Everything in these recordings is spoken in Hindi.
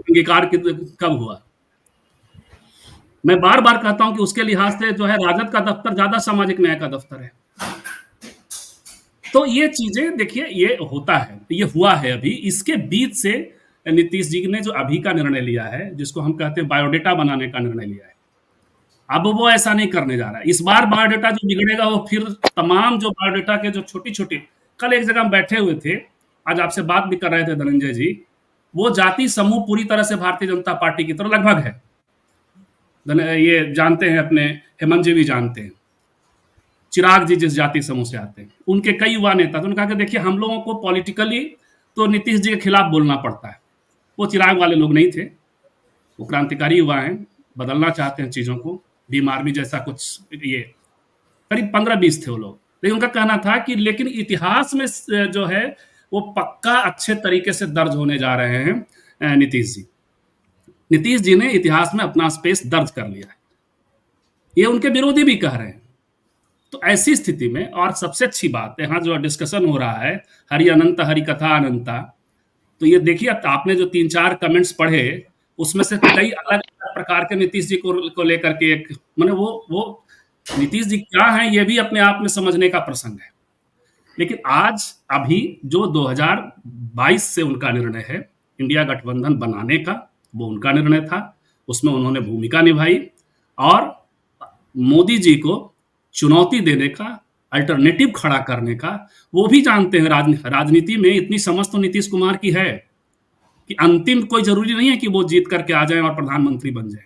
अंगीकार कब हुआ? मैं बार-बार कहता हूँ कि उसके लिहाज से जो है राजद का दफ्तर ज़्यादा सामाजिक न्याय का दफ्तर है। तो ये चीज़ें देखिए ये होता है, ये हुआ है अभी, इसके बीच से नीतीश जी ने जो अभी का निर्णय लिया है, जिसको हम कहते हैं बायोडाटा बनाने का निर्णय लिया है। अब वो ऐसा नहीं करने जा रहा है। इस बार बायोडाटा जो बिगड़ेगा वो फिर तमाम जो बायोडाटा के जो छोटी-छोटी कल एक जगह हम बैठे हुए थे, आज आपसे बात भी कर रहे थे धनंजय जी, वो जाति समूह पूरी तरह से भारतीय जनता पार्टी की तरह लगभग है। ये जानते हैं अपने हेमंत जी भी जानते हैं। चिराग जी जिस जाति समूह से आते हैं, उनके कई युवा नेता तो उन्होंने कहा कि देखिए हम लोगों को पॉलिटिकली तो नीतीश जी के खिलाफ बोलना पड़ता है। वो चिराग वाले लोग नहीं थे, वो क्रांतिकारी युवा हैं, बदलना चाहते हैं चीज़ों को, भीम आर्मी जैसा कुछ ये करीब 15-20 थे वो लोग। लेकिन उनका कहना था कि लेकिन इतिहास में जो है वो पक्का अच्छे तरीके से दर्ज होने जा रहे हैं नीतीश जी। नीतीश जी ने इतिहास में अपना स्पेस दर्ज कर लिया है। ये उनके विरोधी भी कह रहे हैं। तो ऐसी स्थिति में और सबसे अच्छी बात यहाँ जो डिस्कशन हो रहा है, हरि अनंत हरि कथा अनंता, तो ये देखिए अब आपने जो 3-4 कमेंट्स पढ़े, उसमें से कई अलग-अलग प्रकार के नीतीश जी को लेकर के एक माने वो नीतीश जी क्या हैं, ये भी अपने आप में समझने का प्रसंग है। लेकिन आज अभी जो 2022 से उनका निर्णय है, इंडिया गठबंधन बनाने का, वो उनका निर्णय था। उसमें उन्होंने भूमिका निभाई और मोदी जी को चुनौती देने का, अल्टरनेटिव खड़ा करने का, वो भी जानते हैं राजनीति में इतनी समझ तो नीतीश कुमार की है, कि अंतिम कोई ज़रूरी नहीं है कि वो जीत करके आ जाएँ और प्रधानमंत्री बन जाएँ।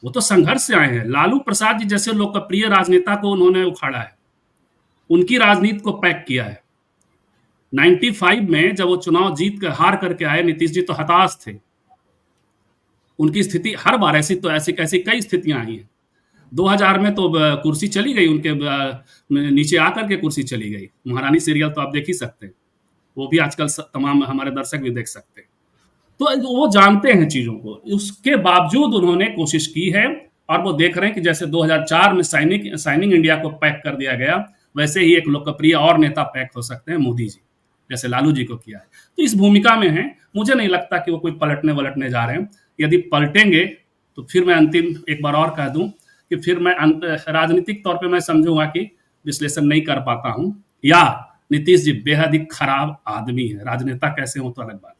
वो तो संघर्ष से आए हैं। लालू प्रसाद जी जैसे लोकप्रिय राजनेता को उन्होंने उखाड़ा है। उनकी राजनीति को पैक किया है। 95 में जब वो चुनाव जीत कर हार करके आए, नीतीश जी तो हताश थे। उनकी स्थिति हर बार ऐसी कई स्थितियाँ आई हैं। 2000 में तो कुर्सी चली गई उनके नीचे आकर के कुर्सी चली गई। महारानी सीरियल तो आप देख ही सकते हैं। वो भी आजकल तमाम हमारे दर्शक भी देख सकते हैं। तो वो जानते हैं चीज़ों को। उसके बावजूद उन्होंने कोशिश की है और वो देख रहे हैं कि जैसे 2004 में साइनिंग इंडिया को पैक कर दिया गया, वैसे ही एक लोकप्रिय और नेता पैक हो सकते हैं मोदी जी, जैसे लालू जी को किया है। तो इस भूमिका में हैं, मुझे नहीं लगता कि वो कोई पलटने-वलटने जा रहे हैं। यदि पलटेंगे, तो फिर मैं अंतिम एक बार और कह दूँ कि फिर मैं राजनीतिक तौर पे मैं समझूँगा कि विश्लेषण नहीं कर पाता हूँ या नीतीश जी बेहद ही खराब आदमी हैं। राजनेता कैसे हों तो अलग बात है।